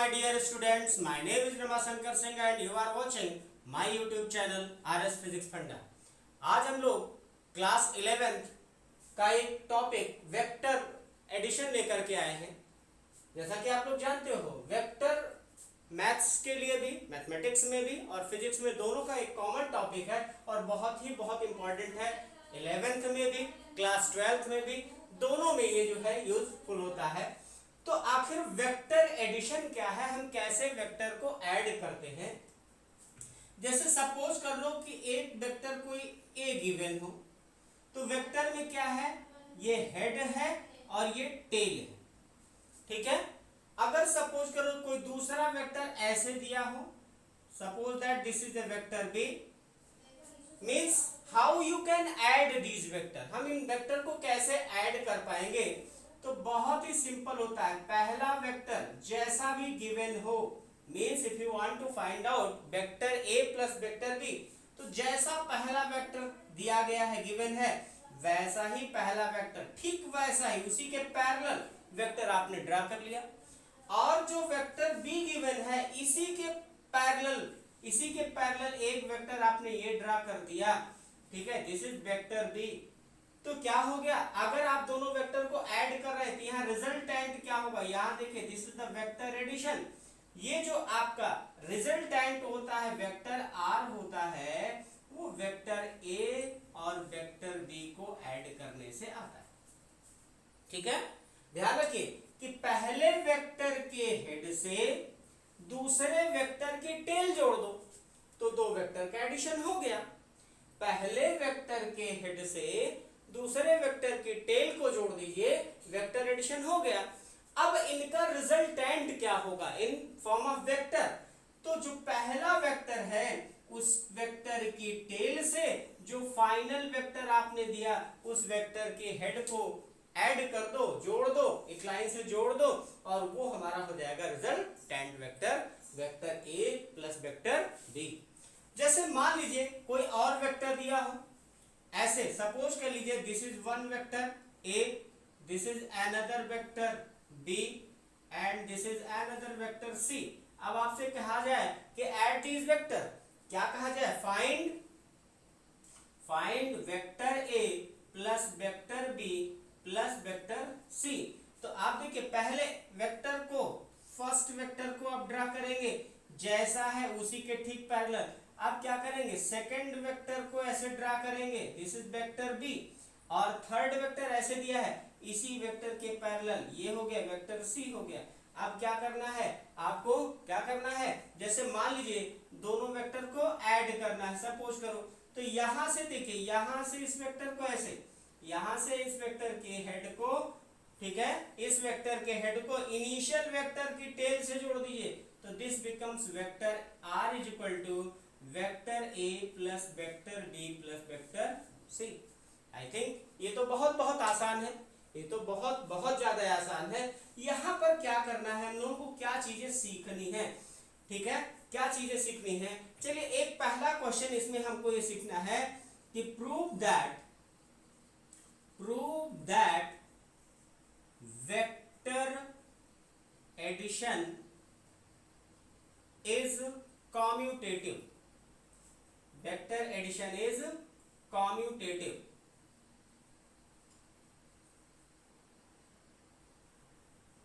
my dear students, my name is Ramashankar Singh and you are watching my YouTube channel RS Physics Funda। आज हम लोग class 11th का एक topic vector addition लेकर के आए हैं। जैसा कि आप लोग जानते हो, वेक्टर मैथ्स के लिए भी, मैथमेटिक्स में भी और फिजिक्स में दोनों का एक कॉमन टॉपिक है और बहुत इंपॉर्टेंट है। 11th में भी, क्लास 12th में भी, दोनों में ये जो है यूजफुल होता है। तो आखिर वेक्टर एडिशन क्या है, हम कैसे वेक्टर को ऐड करते हैं। जैसे सपोज कर लो कि एक वेक्टर कोई ए गिवन हो, तो वेक्टर में क्या है, ये हेड है और ये टेल है, ठीक है। अगर सपोज करो कोई दूसरा वेक्टर ऐसे दिया हो, suppose that this is the vector B, means how you can add these vector. हम इन वेक्टर को कैसे ऐड कर पाएंगे, तो बहुत ही सिंपल होता है। पहला वेक्टर जैसा भी गिवन हो, means if you want to find out vector A plus vector B, तो जैसा पहला वेक्टर दिया गया है, गिवन है, वैसा ही पहला वेक्टर, ठीक वैसा ही उसी के पैरेलल वेक्टर आपने ड्रा कर लिया। और जो वेक्टर बी गिवन है, इसी के पैरेलल एक वेक्टर आपने ये ड्रा कर दिया, ठीक है, दिस इज वेक्टर बी। तो क्या हो गया, अगर आप दोनों वेक्टर को ऐड कर रहे हैं तो यहाँ रिजल्टेंट क्या होगा, यहाँ देखिए, this is the vector addition. ये जो आपका रिजल्टेंट होता है, वेक्टर आर होता है, वो वेक्टर ए और वेक्टर बी को ऐड करने से आता है, ठीक है। ध्यान रखिए कि पहले वेक्टर के हेड से दूसरे वेक्टर की टेल जोड़ दो तो दो वेक्टर का एडिशन हो गया। पहले वेक्टर के हेड से दूसरे वेक्टर की टेल को जोड़ दीजिए, वेक्टर एडिशन हो गया। अब इनका रिजल्टेंट क्या होगा इन फॉर्म ऑफ वेक्टर, तो जो पहला वेक्टर है उस वेक्टर की टेल से जो फाइनल वेक्टर आपने दिया उस वेक्टर के हेड को ऐड कर दो, जोड़ दो, एक लाइन से जोड़ दो, और वो हमारा हो जाएगा resultant vector, vector A plus vector B. जैसे मान लीजिए कोई और वेक्टर दिया हो, ऐसे सपोज कर लीजिए this is one vector A, this is another vector B and this is another vector C. अब आपसे कहा जाए कि ऐड दीज वेक्टर, क्या कहा जाए, find vector A plus vector B plus vector C. तो आप देखिए पहले वेक्टर को, फर्स्ट वेक्टर को आप ड्रा करेंगे, जैसा है उसी के ठीक पैरेलल। अब क्या करेंगे, सेकंड वेक्टर को ऐसे ड्रा करेंगे, दिस इज वेक्टर बी, और थर्ड वेक्टर ऐसे दिया है इसी वेक्टर के पैरेलल, ये हो गया वेक्टर सी हो गया। अब क्या करना है, आपको क्या करना है, जैसे मान लीजिए दोनों वेक्टर को ऐड करना है, सपोज करो, तो यहां से देखिए, यहां से इस वेक्टर को ऐसे, यहां से इस वेक्टर के हेड को, ठीक है, इस वेक्टर के हेड को इनिशियल वेक्टर की टेल से जोड़ दीजिए, तो this becomes vector R is equal to vector A plus vector B plus vector C. I think ये तो बहुत आसान है, ये तो बहुत ज्यादा आसान है। यहाँ पर क्या करना है, हम लोगों को क्या चीजें सीखनी है, ठीक है, क्या चीजें सीखनी है। चलिए एक पहला क्वेश्चन इसमें हमको ये सीखना है कि prove that vector addition is commutative. Vector addition is commutative.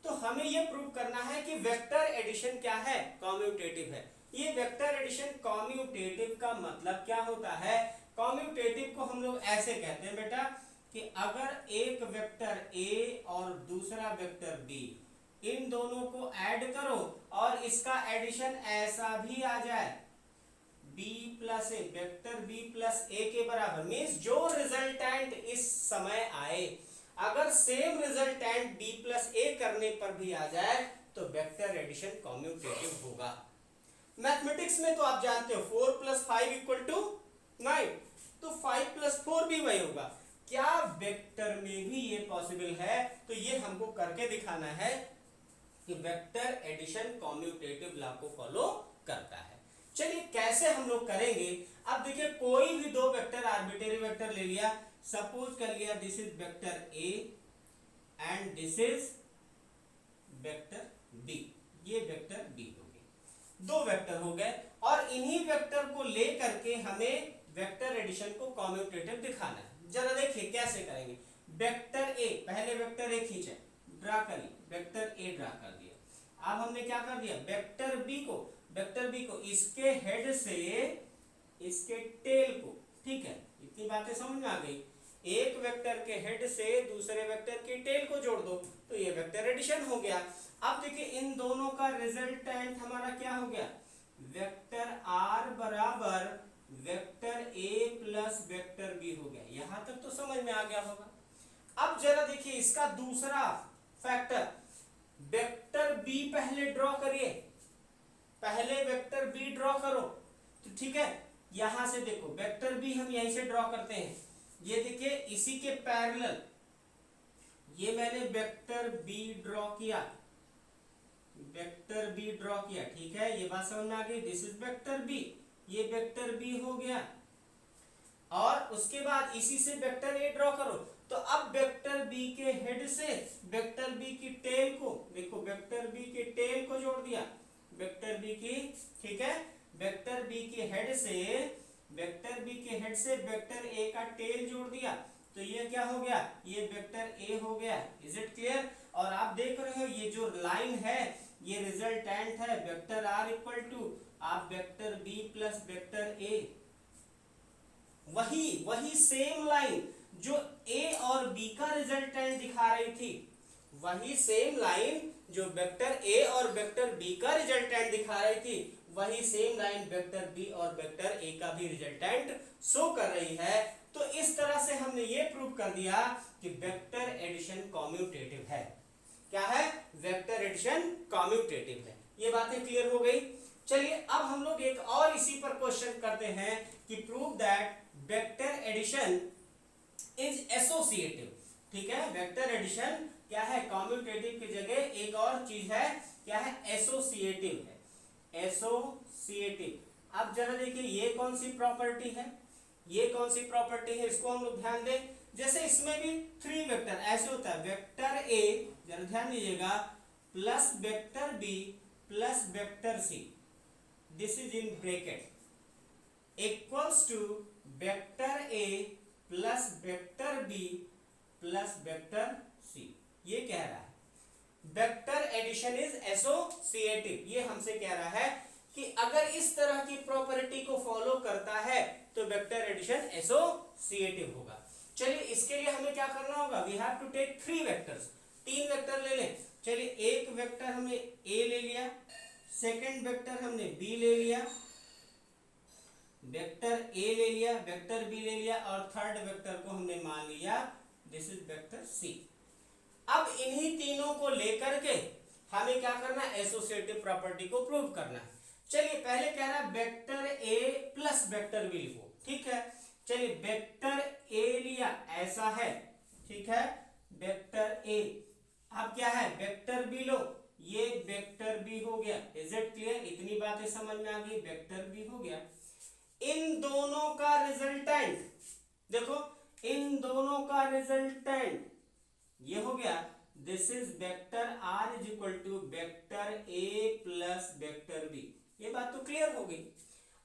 तो हमें यह प्रूव करना है कि वेक्टर एडिशन क्या है, कॉम्यूटेटिव है। ये वेक्टर एडिशन कॉम्यूटेटिव का मतलब क्या होता है, कॉम्यूटेटिव को हम लोग ऐसे कहते हैं बेटा कि अगर एक वेक्टर ए और दूसरा वेक्टर बी, इन दोनों को ऐड करो और इसका एडिशन ऐसा भी आ जाए, बी प्लस ए, वेक्टर बी प्लस ए के बराबर, मीन्स जो रिजल्टेंट इस समय आए, अगर सेम रिजल्टेंट बी प्लस ए करने पर भी आ जाए तो वेक्टर एडिशन कॉम्यूटेटिव होगा। मैथमेटिक्स में तो आप जानते हो 4 + 5 = 9, तो 5 + 4 भी वही होगा। क्या वेक्टर में भी ये पॉसिबल है, तो ये हमको करके दिखाना है कि वेक्टर एडिशन कॉम्यूटेटिव लॉ को फॉलो करता है। चलिए कैसे हम लोग करेंगे। अब देखिए कोई भी दो वेक्टर, आर्बिट्रेरी वेक्टर ले लिया, सपोज कर लिया this is vector A and this is vector B, ये वेक्टर दो वेक्टर हो गए और इन्हीं वेक्टर को लेकर के हमें वेक्टर एडिशन को कम्यूटेटिव दिखाना है। जरा देखिए कैसे करेंगे। वेक्टर ए, पहले वेक्टर ए खींचे, ड्रा करिए, वेक्टर ए ड्रा कर दिया। अब हमने क्या कर दिया, वेक्टर बी को इसके हेड से इसके टेल को, ठीक है, इतनी बातें समझ में आ गई। एक वेक्टर के हेड से दूसरे वेक्टर के टेल को जोड़ दो तो ये वेक्टर एडिशन हो गया। अब देखिए इन दोनों का रिजल्टेंट हमारा क्या हो गया, वेक्टर आर बराबर vector A plus vector B हो गया। यहां तक तो समझ में आ गया होगा। अब जरा देखिए इसका दूसरा फैक्टर, वेक्टर बी पहले ड्रॉ करिए, पहले वेक्टर बी ड्रॉ करो तो ठीक है। यहां से देखो वेक्टर बी हम यहीं से ड्रॉ करते हैं, ये देखिए इसी के पैरेलल ये मैंने वेक्टर बी ड्रॉ किया, वेक्टर बी ड्रॉ किया, ठीक है, ये बात समझ में आ गई। दिस इज वेक्टर बी, ये वेक्टर बी हो गया और उसके बाद इसी से वेक्टर ए ड्रॉ करो। तो अब वेक्टर बी के हेड से वेक्टर बी की टेल को, देखो वेक्टर बी के टेल को जोड़ दिया, वेक्टर बी की, ठीक है, वेक्टर बी के हेड से वेक्टर ए का टेल जोड़ दिया तो ये क्या हो गया, ये वेक्टर ए हो गया। Is it clear. और आप देख रहे हो ये जो लाइन है ये रिजल्टेंट है वेक्टर आर इक्वल टू आप vector B plus vector A, वही सेम लाइन जो ए और बी का रिजल्टेंट दिखा रही थी, वही सेम लाइन जो वेक्टर ए और वेक्टर बी का रिजल्टेंट दिखा रही थी, वही सेम लाइन वेक्टर बी और वेक्टर ए का भी रिजल्टेंट शो कर रही है। तो इस तरह से हमने ये प्रूव कर दिया कि वेक्टर एडिशन कम्यूटेटिव है। क्या है, वेक्टर एडिशन कम्यूटेटिव है। ये बातें क्लियर हो गई। चलिए अब हम लोग एक और इसी पर क्वेश्चन करते हैं कि prove that vector addition is associative. ठीक है, वेक्टर एडिशन क्या है, कम्यूटेटिव की जगह एक और चीज है, क्या है, एसोसिएटिव है, एसोसिएटिव। अब जरा देखिए ये कौन सी प्रॉपर्टी है, ये कौन सी प्रॉपर्टी है, इसको हम लोग ध्यान दें। जैसे इसमें भी थ्री वेक्टर ऐसे होता है, वेक्टर ए, जरा ध्यान दीजिएगा, plus vector B plus vector C, this is in bracket, equals to vector A plus vector B plus vector C. ये कह रहा है वेक्टर एडिशन इज एसोसिएटिव। ये हमसे कह रहा है कि अगर इस तरह की प्रॉपर्टी को फॉलो करता है तो वेक्टर एडिशन एसोसिएटिव होगा। चलिए इसके लिए हमें क्या करना होगा, we have to take three vectors, तीन वेक्टर ले लें। चलिए एक वेक्टर हमने ए ले लिया, सेकंड वेक्टर हमने बी ले लिया, वेक्टर ए ले लिया, वेक्टर बी ले लिया और थर्ड वेक्टर को हमने मान लिया दिस इज वेक्टर सी। अब इन्हीं तीनों को लेकर के हमें क्या करना है, एसोसिएटिव प्रॉपर्टी को प्रूव करना है। चलिए पहले कह रहा है vector A plus vector B लिखो, ठीक है। चलिए वेक्टर ए लिया, ऐसा है, ठीक है, वेक्टर ए। अब क्या है, वेक्टर बी लो, ये वेक्टर बी हो गया। इज इट क्लियर, इतनी बातें समझ में आ गई, वेक्टर बी हो गया। इन दोनों का रिजल्टेंट देखो, इन दोनों का रिजल्टेंट ये हो गया, this is vector R is equal to vector A plus vector B. ये बात तो क्लियर हो गई।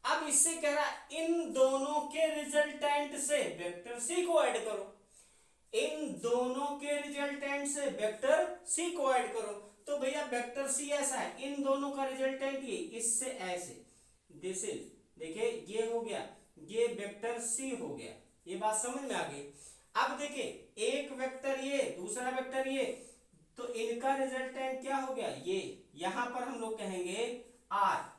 अब इससे कह रहा इन दोनों के रिजल्टेंट से वेक्टर सी को ऐड करो, इन दोनों के रिजल्टेंट से वेक्टर सी को ऐड करो। तो भैया वेक्टर सी ऐसा है, इन दोनों का रिजल्टेंट ये, इससे ऐसे, दिस इज, देखिए ये हो गया, ये वेक्टर सी हो गया। ये बात समझ में आ गई। अब देखिए एक वेक्टर ये, दूसरा वेक्टर ये, तो इनका रिजल्टेंट क्या हो गया, ये यहां पर हम लोग कहेंगे आर,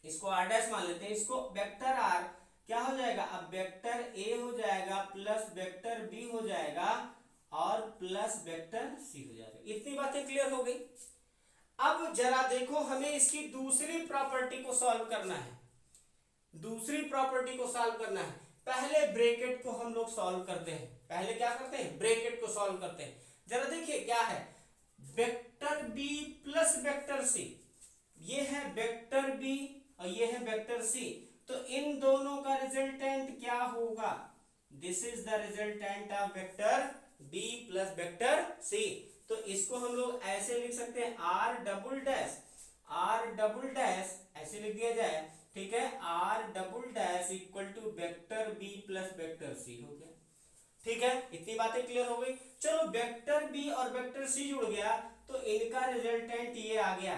इसको आर डैश मान लेते हैं, इसको वेक्टर आर क्या हो जाएगा, अब वेक्टर ए हो जाएगा प्लस वेक्टर बी हो जाएगा और प्लस वेक्टर सी हो जाएगा। इतनी बातें क्लियर हो गई। अब जरा देखो हमें इसकी दूसरी प्रॉपर्टी को सॉल्व करना है, दूसरी प्रॉपर्टी को सॉल्व करना है। पहले ब्रैकेट को हम लोग सॉल्व करते हैं, पहले क्या करते हैं, ब्रैकेट को सॉल्व करते हैं। जरा देखिए क्या है, vector B plus vector C, ये है वेक्टर बी और ये है वेक्टर सी, तो इन दोनों का रिजल्टेंट क्या होगा, this is the resultant of vector B plus vector C. तो इसको हम लोग ऐसे लिख सकते हैं, आर डबल डैश लिख दिया जाए, ठीक है, R double dash equal to vector B plus vector C हो गया। ठीक है, इतनी बातें क्लियर हो गई। चलो वेक्टर बी और वेक्टर सी जुड़ गया तो इनका रिजल्टेंट ये आ गया।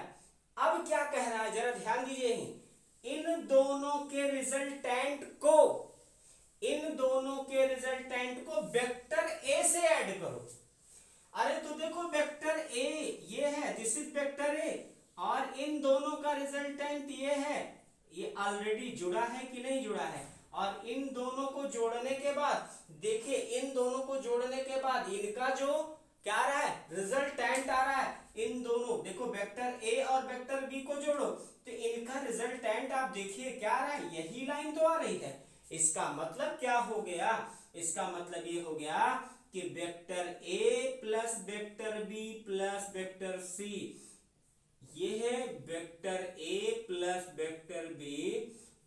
अब क्या कह रहा है जरा ध्यान दीजिए, इन दोनों के रिजल्टेंट को, इन दोनों के रिजल्टेंट को वेक्टर ए से ऐड करो। अरे तो देखो वेक्टर ए ये है, दिस इज वेक्टर ए, और इन दोनों का रिजल्टेंट ये है, ये ऑलरेडी जुड़ा है कि नहीं जुड़ा है, और इन दोनों को जोड़ने के बाद देखिए, इन दोनों को जोड़ने के बाद इनका जो क्या आ रहा है, रिजल्टेंट आ रहा है। इन दोनों देखो वेक्टर ए और वेक्टर बी को जोड़ो तो इनका रिजल्टेंट आप देखिए क्या आ रहा है, यही लाइन तो आ रही है। इसका मतलब क्या हो गया, इसका मतलब ये हो गया कि vector A plus vector B plus vector C, ये है vector A plus vector B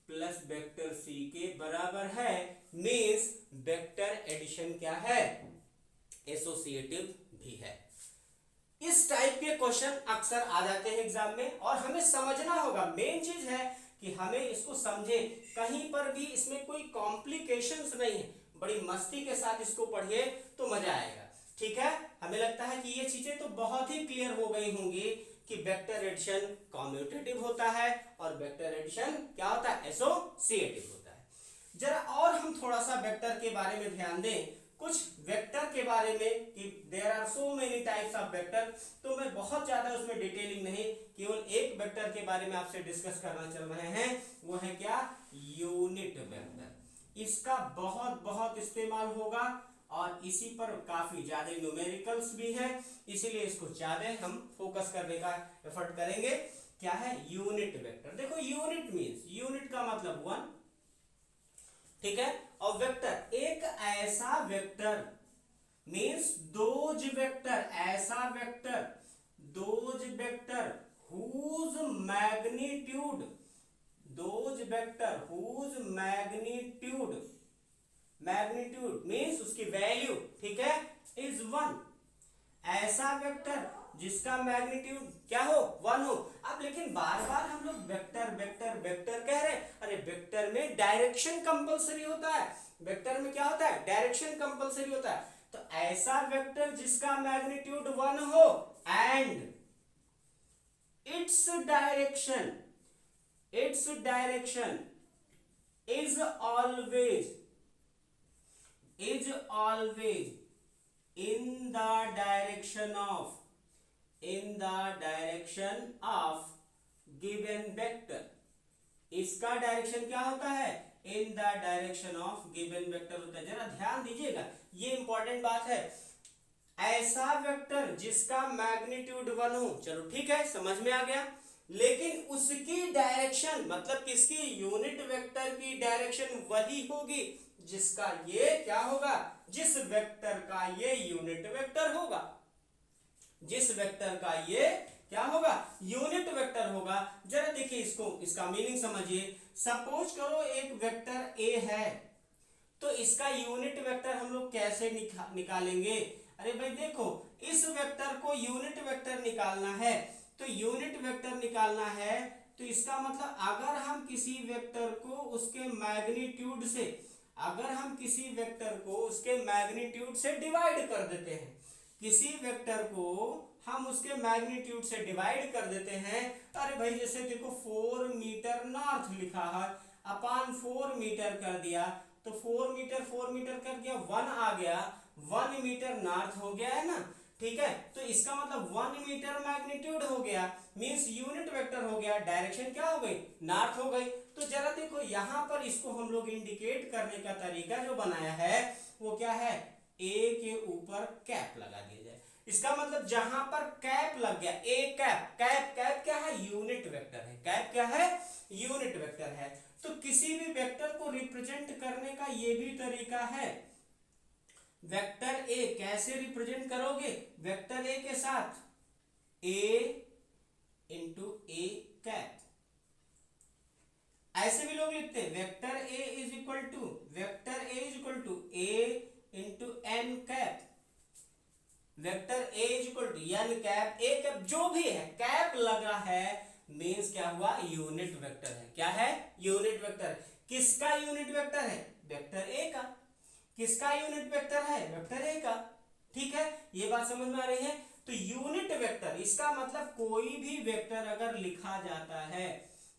plus vector C के बराबर है। मींस वेक्टर एडिशन क्या है, एसोसिएटिव भी है। इस टाइप के क्वेश्चन अक्सर आ जाते हैं एग्जाम में, और हमें समझना होगा। मेन चीज है कि हमें इसको समझे, कहीं पर भी इसमें कोई कॉम्प्लिकेशंस नहीं है, बड़ी मस्ती के साथ इसको पढ़िए तो मजा आएगा। ठीक है, हमें लगता है कि ये चीजें तो बहुत ही क्लियर हो गई होंगी कि वेक्टर एडिशन कॉम्यूटेटिव होता है और वेक्टर एडिशन क्या होता है, एसोसिएटिव होता है। जरा और हम थोड़ा सा वेक्टर के बारे में ध्यान दें, कुछ वेक्टर के बारे में कि there are so many types of vector, तो मैं बहुत ज्यादा उसमें डिटेलिंग नहीं, केवल एक वेक्टर के बारे में आपसे डिस्कस करना चल रहे हैं, वो है क्या, यूनिट वेक्टर। इसका बहुत बहुत इस्तेमाल होगा और इसी पर काफी ज्यादा न्यूमेरिकल्स भी है, इसीलिए इसको ज्यादा हम फोकस करने का एफर्ट करेंगे। क्या है यूनिट वेक्टर, देखो यूनिट मींस, यूनिट का मतलब वन, ठीक है, और वेक्टर एक ऐसा वेक्टर मींस दोज वेक्टर, ऐसा vector, those vector whose magnitude, those vector whose magnitude, magnitude means उसकी वैल्यू, ठीक है, इज वन। ऐसा वेक्टर जिसका मैग्नीट्यूड क्या हो, वन हो। अब लेकिन बार बार हम लोग वेक्टर वेक्टर वेक्टर कह रहे हैं, अरे वेक्टर में डायरेक्शन कंपलसरी होता है, वेक्टर में क्या होता है, डायरेक्शन कंपलसरी होता है। तो ऐसा वेक्टर जिसका मैग्नीट्यूड वन हो and its direction, its direction is always, is always in the direction of, in the direction of given vector, इसका डायरेक्शन क्या होता है, in the direction of given vector होता है। जरा ध्यान दीजिएगा, ये इंपॉर्टेंट बात है। ऐसा वेक्टर जिसका मैग्नीट्यूड वन हो, चलो ठीक है समझ में आ गया, लेकिन उसकी डायरेक्शन मतलब किसकी, यूनिट वेक्टर की डायरेक्शन वही होगी जिसका ये क्या होगा, जिस वेक्टर का ये यूनिट वेक्टर होगा, जिस वेक्टर का ये क्या होगा, यूनिट वेक्टर होगा। जरा देखिए इसको, इसका मीनिंग समझिए। सपोज करो एक वेक्टर ए है, तो इसका यूनिट वेक्टर हम लोग कैसे निकालेंगे। अरे भाई देखो, इस वेक्टर को यूनिट वेक्टर निकालना है, तो यूनिट वेक्टर निकालना है तो इसका मतलब अगर हम किसी वेक्टर को उसके मैग्नीट्यूड से, अगर हम किसी वेक्टर को उसके मैग्नीट्यूड से डिवाइड कर देते हैं, किसी वेक्टर को हम उसके मैग्नीट्यूड से डिवाइड कर देते हैं, अरे भाई जैसे देखो 4 मीटर नॉर्थ लिखा है, अपान 4 मीटर कर दिया, तो 4 मीटर कर दिया, 1 आ गया, 1 मीटर नॉर्थ हो गया है ना, ठीक है। तो इसका मतलब 1 मीटर मैग्नीट्यूड हो गया, मींस यूनिट वेक्टर हो गया, डायरेक्शन क्या हो गई, नॉर्थ हो गई। तो जरा देखो यहां पर इसको हम लोग इंडिकेट करने का तरीका जो बनाया है वो क्या है, ए के ऊपर कैप लगा दिया जाए। इसका मतलब जहां पर कैप लग गया, ए कैप, कैप कैप क्या है, यूनिट वेक्टर है, कैप क्या है, यूनिट वेक्टर है। तो किसी भी वेक्टर को रिप्रेजेंट करने का ये भी तरीका है। वेक्टर ए कैसे रिप्रेजेंट करोगे, वेक्टर ए के साथ ए इंटू ए कैप, ऐसे भी लोग लिखते हैं vector A is equal to, vector A is equal to A into N cap, vector A is equal to N cap, A cap जो भी है, कैप लगा है मीन्स क्या हुआ, यूनिट वेक्टर है। क्या है, यूनिट वेक्टर। किसका यूनिट वेक्टर है, वेक्टर ए का। किसका यूनिट वेक्टर है, वेक्टर ए का। ठीक है, ये बात समझ में आ रही है। तो यूनिट वेक्टर, इसका मतलब कोई भी वेक्टर अगर लिखा जाता है,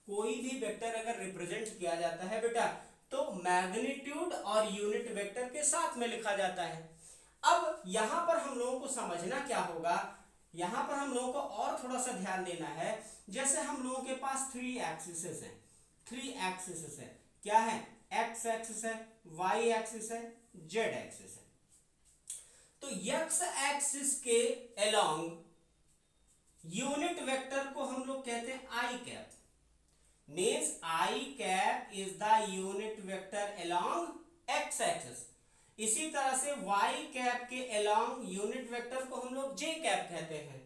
कोई भी वेक्टर अगर रिप्रेजेंट किया जाता है बेटा, तो मैग्नीट्यूड और यूनिट वेक्टर के साथ में लिखा जाता है। अब यहां पर हम लोगों को समझना क्या होगा, यहां पर हम लोगों को और थोड़ा सा ध्यान देना है। जैसे हम लोगों के पास 3 एक्सिस है, 3 एक्सिस है। क्या है, एक्स एक्सिस है, वाई एक्सिस है, जेड एक्सिस है। तो एक्स एक्सिस के अलोंग यूनिट वेक्टर को हम लोग कहते हैं i cap. Means i cap is the unit vector along X axis. इसी तरह से वाई कैप के अलोंग यूनिट वेक्टर को हम लोग जे कैप कहते हैं,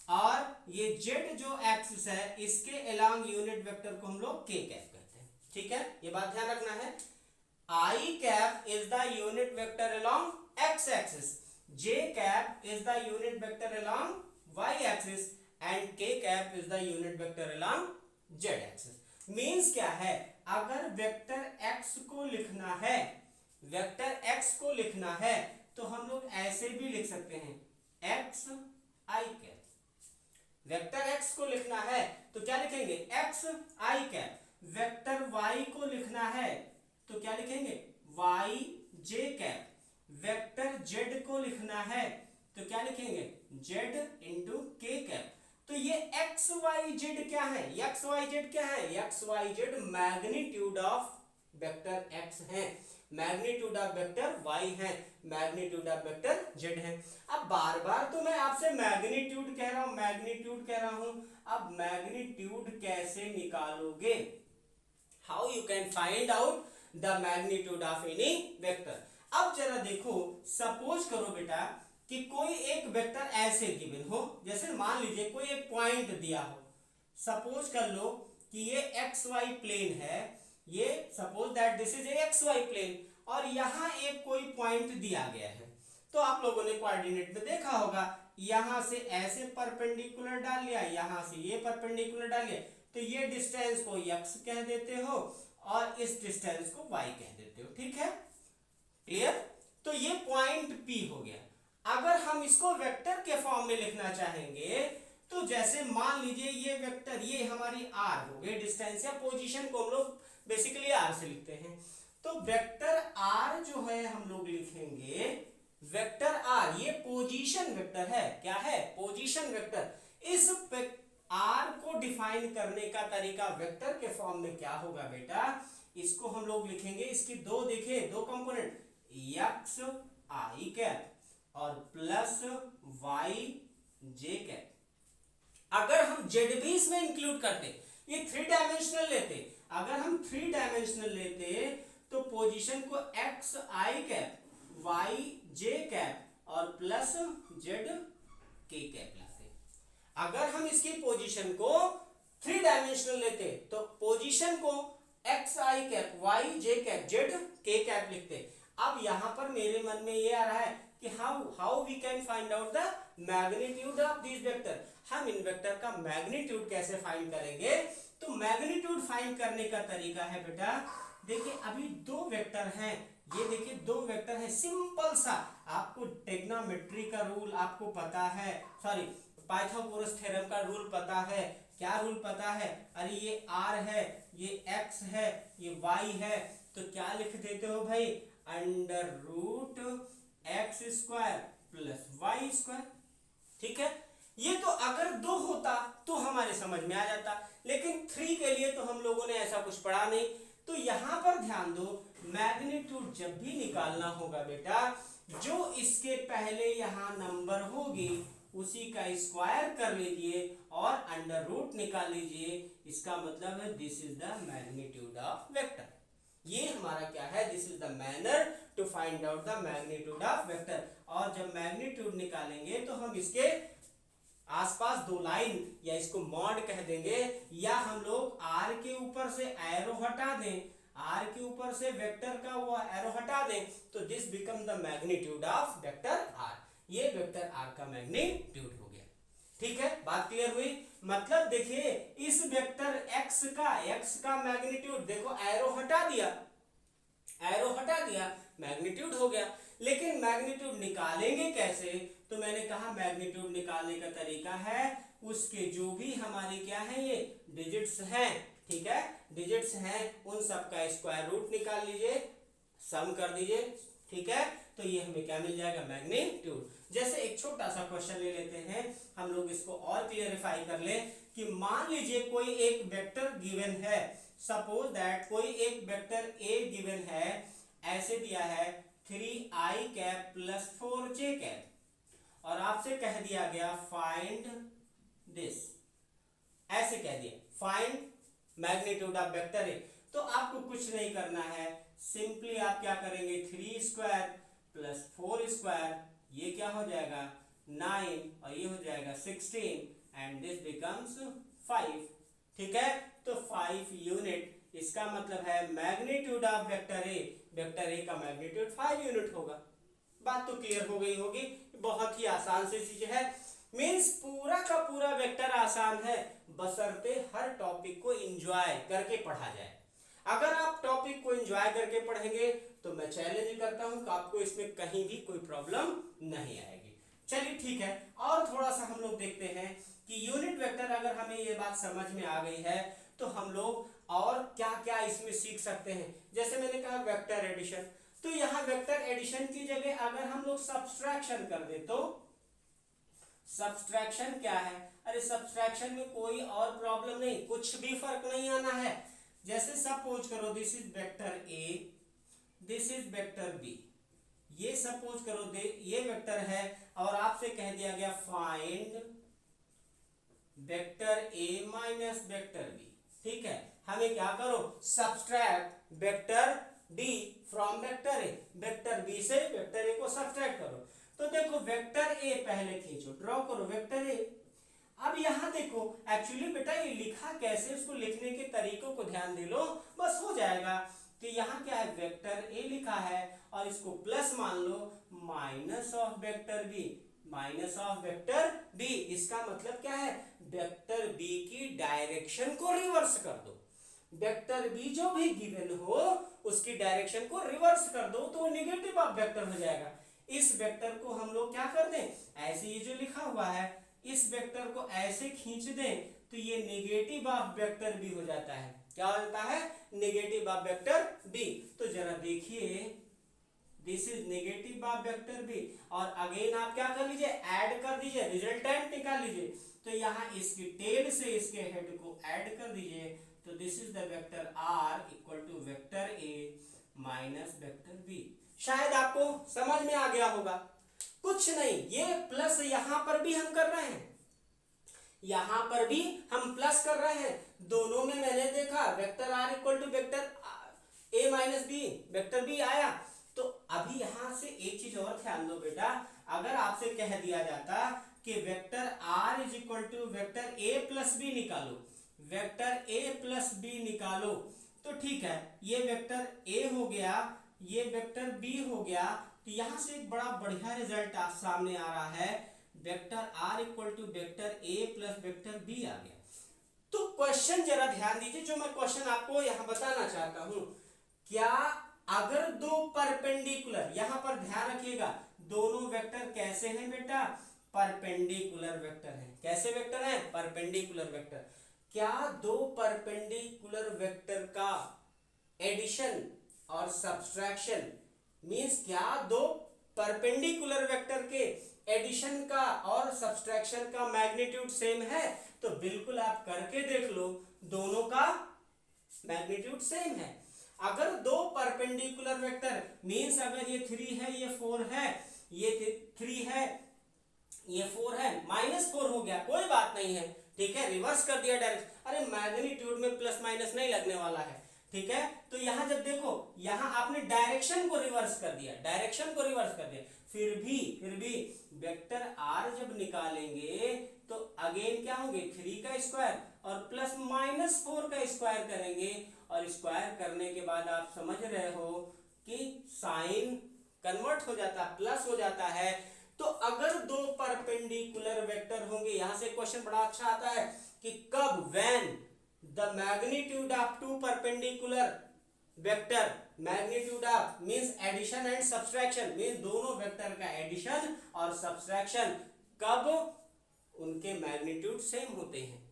और ये जेड जो एक्सिस है इसके अलोंग यूनिट वेक्टर को हम लोग के कैप कहते हैं। ठीक है, ये बात ध्यान रखना है। I cap is the unit vector along X axis, j cap is the unit vector along y axis and k cap is the unit vector along z axis. Means क्या है, अगर वेक्टर x को लिखना है, vector x को लिखना है तो हम लोग ऐसे भी लिख सकते हैं, x i cap. Vector x को लिखना है तो क्या लिखेंगे, x i cap. Vector y को लिखना है तो क्या लिखेंगे, y j cap. Vector z को लिखना है तो क्या लिखेंगे, z इंटू के कैप। तो ये एक्स वाई जेड क्या है, एक्स वाई जेड क्या है, X Y Z magnitude of vector x है, मैग्नीट्यूड ऑफ वेक्टर y है, मैग्नीट्यूड ऑफ वेक्टर z है। अब बार बार तो मैं आपसे मैग्नीट्यूड कह रहा हूं, मैग्नीट्यूड कह रहा हूं। अब मैग्नीट्यूड कैसे निकालोगे, how you can find out the magnitude of any vector. अब जरा देखो, सपोज करो बेटा कि कोई एक वेक्टर ऐसे गिवन हो, जैसे मान लीजिए कोई एक पॉइंट दिया हो। सपोज कर लो कि ये एक्स वाई प्लेन है, ये suppose that this is a X Y plane, और यहां एक कोई पॉइंट दिया गया है। तो आप लोगों ने कोऑर्डिनेट में देखा होगा, यहां से ऐसे परपेंडिकुलर डाल लिया, यहां से ये परपेंडिकुलर डाल लिया, तो ये डिस्टेंस को x कह देते हो और इस डिस्टेंस को y कह देते हो। ठीक है, क्लियर। तो ये पॉइंट P हो गया। अगर हम इसको वेक्टर के फॉर्म में लिखना चाहेंगे तो जैसे मान लीजिए ये वेक्टर, ये हमारी r हो गई डिस्टेंस या पोजीशन को हम लोग बेसिकली r से लिखते हैं। तो वेक्टर r जो है हम लोग लिखेंगे वेक्टर r, ये पोजीशन वेक्टर है। क्या है, पोजीशन वेक्टर। इस r को डिफाइन करने का तरीका वेक्टर के फॉर्म में क्या होगा बेटा, इसको हम लोग लिखेंगे, इसकी दो देखिए, दो कंपोनेंट, एक्स आई कैप और प्लस वाई जे कैप। अगर हम जेड भी इसमें इंक्लूड करते, ये 3 डायमेंशनल लेते, अगर हम 3 डायमेंशनल लेते तो पोजीशन को एक्स आई कैप, वाई जे कैप और प्लस जेड के कैप लाते। अगर हम इसकी पोजीशन को 3 डायमेंशनल लेते तो पोजीशन को एक्स आई कैप, वाई जे कैप, जेड के कैप लिखते। अब यहां पर मेरे मन में ये आ रहा है कि how we can find out the magnitude of this vector. हम इन वेक्टर का मैग्नीट्यूड कैसे फाइंड करेंगे, तो मैग्नीट्यूड फाइंड करने का तरीका है बेटा, देखिए अभी 2 वेक्टर हैं, ये देखिए 2 वेक्टर हैं, सिंपल सा। आपको ट्रिग्नोमेट्री का रूल आपको पता है, सॉरी पाइथागोरस थ्योरम का रूल पता है। क्या रूल पता है, अरे ये r है, ये x है, ये y है, तो क्या लिख देते हो भाई, under root X square plus Y square. ठीक है, ये तो अगर 2 होता तो हमारे समझ में आ जाता, लेकिन 3 के लिए तो हम लोगों ने ऐसा कुछ पढ़ा नहीं। तो यहां पर ध्यान दो, मैग्नीट्यूड जब भी निकालना होगा बेटा, जो इसके पहले यहां नंबर होगी उसी का स्क्वायर कर लीजिए और अंडर रूट निकाल लीजिए। इसका मतलब है this is the magnitude of vector. ये हमारा क्या है, this is the manner to find out the magnitude of vector. और जब मैग्नीट्यूड निकालेंगे तो हम इसके आसपास 2 लाइन या इसको मॉड कह देंगे, या हम लोग r के ऊपर से एरो हटा दें, r के ऊपर से वेक्टर का वो एरो हटा दें, तो this become the magnitude of vector r। ये वेक्टर r का मैग्नीट्यूड हो गया। ठीक है, बात क्लियर हुई। मतलब देखिए इस वेक्टर x का मैग्नीट्यूड, देखो एरो हटा दिया, मैग्नीट्यूड हो गया। लेकिन मैग्नीट्यूड निकालेंगे कैसे? तो मैंने कहा मैग्नीट्यूड निकालने का तरीका है उसके जो भी हमारे क्या है ये डिजिट्स हैं, ठीक है, डिजिट्स हैं उन सब का स्क्वायर रूट निकाल लीजिए, सम कर दीजिए, ठीक है, तो ये हमें क्या मिल जाएगा मैग्नीट्यूड। जैसे एक छोटा सा क्वेश्चन ले लेते हैं, हम लोग इसको और क्लियरिफाई कर ले कि मान लीजिए कोई एक वेक्टर गिवन है, सपोज दैट कोई एक वेक्टर ए गिवन है, ऐसे दिया है 3i cap plus 4j cap, और आपसे कह दिया गया फाइंड दिस, ऐसे कह दिया find magnitude of vector A. तो आपको कुछ नहीं करना है, सिंपली आप क्या करेंगे 3 स्क्वायर प्लस 4 स्क्वायर, ये क्या हो जाएगा 9 और ये हो जाएगा 16 एंड दिस बिकम्स 5, ठीक है। तो 5 यूनिट, इसका मतलब है मैग्नीट्यूड ऑफ वेक्टर ए का मैग्नीट्यूड 5 यूनिट होगा। बात तो क्लियर हो गई होगी, बहुत ही आसान सी चीज है, मींस पूरा का पूरा वेक्टर आसान है, बशर्ते हर टॉपिक को एंजॉय करके पढ़ा जाए। अगर आप टॉपिक को एंजॉय करके पढ़ेंगे तो मैं चैलेंज करता हूं कि आपको इसमें कहीं भी कोई प्रॉब्लम नहीं आएगी। चलिए ठीक है, और थोड़ा सा हम लोग देखते हैं कि यूनिट वेक्टर, अगर हमें ये बात समझ में आ गई है तो हम लोग और क्या क्या इसमें सीख सकते हैं। जैसे मैंने कहा वेक्टर एडिशन, तो यहाँ वेक्टर एडिशन की जगह अगर हम लोग सब्सट्रैक्शन कर दे तो सब्सट्रैक्शन क्या है? अरे सब्सट्रैक्शन में कोई और प्रॉब्लम नहीं, कुछ भी फर्क नहीं आना है। जैसे सपोज करो this is vector A, this is vector B, ये सपोज करो दे ये वेक्टर है और आपसे कह दिया गया find vector A minus vector B, ठीक है। हमें क्या करो subtract vector D from vector A, vector B से वेक्टर ए को सब्सट्रैक्ट करो। तो देखो वेक्टर ए पहले खींचो, ड्रॉ करो वेक्टर ए। अब यहां देखो एक्चुअली बेटा ये लिखा कैसे, उसको लिखने के तरीकों को ध्यान दे लो, बस हो जाएगा। तो यहाँ क्या है वेक्टर ए लिखा है और इसको प्लस मान लो minus of vector B, minus of vector B, इसका मतलब क्या है वेक्टर बी की डायरेक्शन को रिवर्स कर दो। वेक्टर बी जो भी गिवन हो उसकी डायरेक्शन को रिवर्स कर दो तो वो निगेटिव ऑफ वेक्टर हो जाएगा। इस वेक्टर को हम लोग क्या कर दें, ऐसे ये जो लिखा हुआ है इस वेक्टर को ऐसे खींच दें तो ये नेगेटिव ऑफ वेक्टर बी हो जाता है। क्या हो जाता है नेगेटिव ऑफ वेक्टर बी। तो जरा देखिए this is negative of vector B, और अगेन आप क्या कर लीजिए ऐड कर दीजिए, रिजल्टेंट निकाल लीजिए। तो यहाँ इसकी टेल से इसके हेड को ऐड कर दीजिए, तो this is the vector R equal to vector A minus vector B. शायद आपको समझ में आ गया होगा। कुछ नहीं, ये प्लस यहां पर भी हम कर रहे हैं, यहां पर भी हम प्लस कर रहे हैं, दोनों में मैंने देखा vector R equal to vector A minus B, vector B आया। तो अभी यहां से एक चीज और ध्यान दो बेटा, अगर आपसे कह दिया जाता कि vector R is equal to vector A plus B निकालो, वेक्टर ए प्लस बी निकालो, तो ठीक है ये वेक्टर ए हो गया, ये वेक्टर बी हो गया। तो यहां से एक बड़ा बढ़िया रिजल्ट सामने आ रहा है, vector R equal to vector A plus vector B आ गया। तो क्वेश्चन जरा ध्यान दीजिए, जो मैं क्वेश्चन आपको यहां बताना चाहता हूं, क्या अगर दो परपेंडिकुलर, यहां पर ध्यान रखिएगा दोनों वेक्टर कैसे हैं बेटा, परपेंडिकुलर वेक्टर हैं। कैसे वेक्टर हैं? Perpendicular vector. क्या दो परपेंडिकुलर वेक्टर का एडिशन और सब्सट्रैक्शन मींस क्या दो परपेंडिकुलर वेक्टर के एडिशन का और सब्सट्रैक्शन का मैग्नीट्यूड सेम है? तो बिल्कुल आप करके देख लो, दोनों का मैग्नीट्यूड सेम है। अगर दो परपेंडिकुलर वेक्टर मींस अगर ये 3 है ये 4 है, ये 3 है ये 4 है, -4 हो गया, कोई बात नहीं है, ठीक है, रिवर्स कर दिया डायरेक्ट। अरे मैग्नीट्यूड में प्लस माइनस नहीं लगने वाला है, ठीक है। तो यहां जब देखो यहां आपने डायरेक्शन को रिवर्स कर दिया, डायरेक्शन को रिवर्स कर दिया, फिर भी वेक्टर आर जब निकालेंगे तो अगेन क्या होंगे 3 का स्क्वायर और प्लस -4 का स्क्वायर करेंगे, और स्क्वायर करने के बाद आप समझ रहे हो कि साइन कन्वर्ट हो जाता है, प्लस हो जाता है। तो अगर दो परपेंडिकुलर वेक्टर होंगे, यहां से क्वेश्चन बड़ा अच्छा आता है कि कब, when the the magnitude of two perpendicular vector, magnitude of means addition and subtraction, means दोनों वेक्टर का एडिशन और सब्सट्रैक्शन कब उनके मैग्नीट्यूड सेम होते हैं।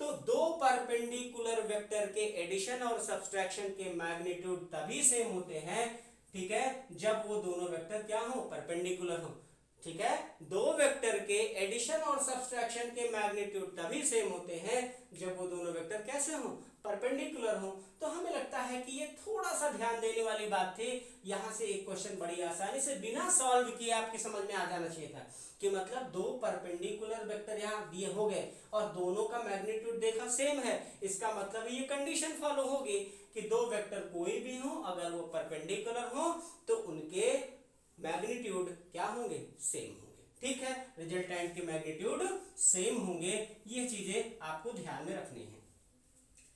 तो दो परपेंडिकुलर वेक्टर के एडिशन और सब्सट्रैक्शन के मैग्नीट्यूड तभी सेम होते हैं, ठीक है, जब वो दोनों वेक्टर क्या हो, परपेंडिकुलर हो। ठीक है, दो वेक्टर के एडिशन और सब्सट्रैक्शन के मैग्नीट्यूड तभी सेम होते हैं जब वो दोनों वेक्टर कैसे हो, परपेंडिकुलर हो। तो हमें लगता है कि ये थोड़ा सा ध्यान देने वाली बात थी। यहां से एक क्वेश्चन बड़ी आसानी से बिना सॉल्व किए आपके समझ में आ जाना चाहिए था कि मतलब दो परपेंडिकुलर वेक्टर यहाँ दिए हो गए और दोनों का मैग्नीट्यूड देखा सेम है, इसका मतलब ये कंडीशन फॉलो होगी कि दो वेक्टर कोई भी हो, अगर वो परपेंडिकुलर हो तो उनके मैग्नीट्यूड क्या होंगे, सेम होंगे। ठीक है, रिजल्टेंट के मैग्नीट्यूड सेम होंगे, ये चीजें आपको ध्यान में रखनी है।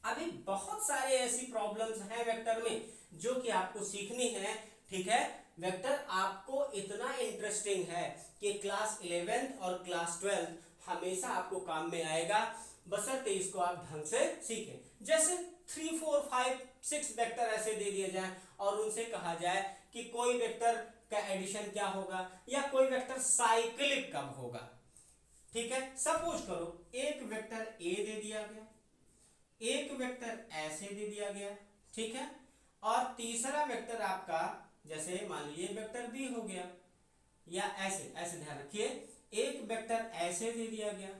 अभी बहुत सारे ऐसी प्रॉब्लम्स हैं वेक्टर में जो कि आपको सीखनी है। ठीक है, वेक्टर आपको इतना इंटरेस्टिंग है कि क्लास 11th और क्लास 12th हमेशा आपको काम में आएगा, बशर्ते इसको आप ढंग से सीखें। जैसे 3, 4, 5, 6 वेक्टर ऐसे दे दिए जाएं और उनसे कहा जाए कि कोई वेक्टर का एडिशन क्या होगा या कोई वेक्टर साइक्लिक कब होगा। ठीक है, सपोज करो एक वेक्टर ए दे दिया गया, एक वेक्टर ऐसे दे दिया गया, ठीक है, और तीसरा वेक्टर आपका जैसे मान लीजिए वेक्टर बी हो गया, या ऐसे ऐसे ध्यान रखिए, एक वेक्टर ऐसे दे दिया गया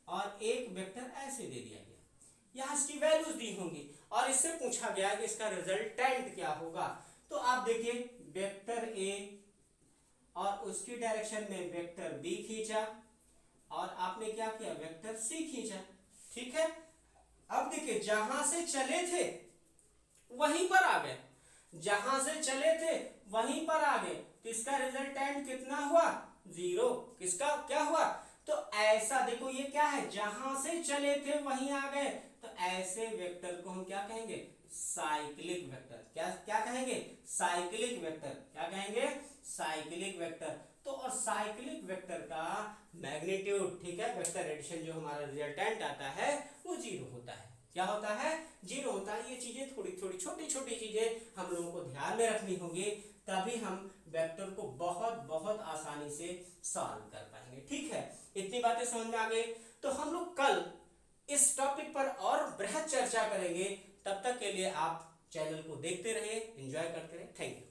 और एक वेक्टर ऐसे दे दिया गया, यहां इसकी वैल्यूज दी होंगी और इससे पूछा गया कि इसका रिजल्टेंट क्या होगा। तो आप देखिए वेक्टर ए और उसकी डायरेक्शन में वेक्टर बी खींचा और आपने क्या किया, वेक्टर सी खींचा। ठीक है, अब देखिए जहां से चले थे वहीं पर आ गए, जहां से चले थे वहीं पर आ गए, तो इसका रिजल्टेंट कितना हुआ, 0। किसका क्या हुआ, तो ऐसा देखो ये क्या है, जहां से चले थे वहीं आ गए, तो ऐसे वेक्टर को हम क्या कहेंगे, साइक्लिक वेक्टर। क्या क्या कहेंगे, साइक्लिक वेक्टर। क्या कहेंगे, साइक्लिक वेक्टर। तो और साइक्लिक वेक्टर का मैग्नीट्यूड, ठीक है, वेक्टर एडिशन जो हमारा रिजल्टेंट आता है वो 0 होता है। क्या होता है, 0 होता है। ये चीजें थोड़ी थोड़ी छोटी छोटी चीजें हम लोगों को ध्यान में रखनी होगी, तभी हम वेक्टर को बहुत बहुत आसानी से सॉल्व कर पाएंगे। ठीक है, इतनी बातें समझ में आ गई। तो हम लोग कल इस टॉपिक पर और बृहद चर्चा करेंगे। तब तक के लिए आप चैनल को देखते रहिए, एंजॉय करते रहिए। Thank you.